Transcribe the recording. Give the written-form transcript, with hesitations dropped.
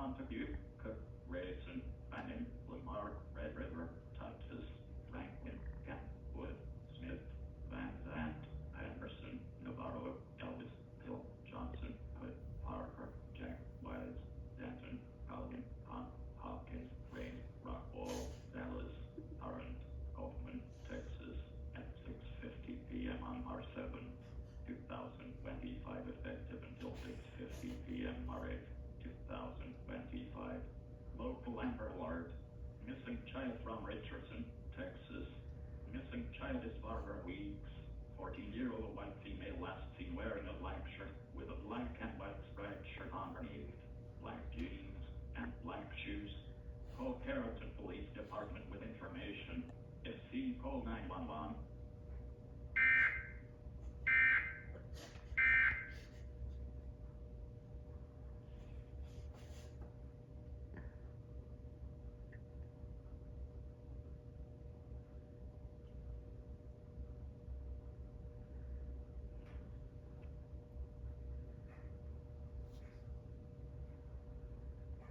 Montague, Cook, Raisin, Fanning, Lamar, Red River, Texas, Franklin, Kentwood, Smith, Van Zandt, Anderson, Navarro, Elvis, Hill, Johnson, Hood, Parker, Jack, Wise, Denton, Calvin, Hunt, Hopkins, Rain, Rockwall, Dallas, Tarrant, Kaufman, Texas, at 6:50 p.m. on R7, 2025, effective until 6:50 p.m. R8, 2025. Local Amber Alert. Missing child from Richardson, Texas. Missing child is Barbara Weeks, 14-year-old white female, last seen wearing a black shirt with a black and white striped shirt underneath, black jeans, and black shoes. Call Carrollton Police Department with information. If C, call 911.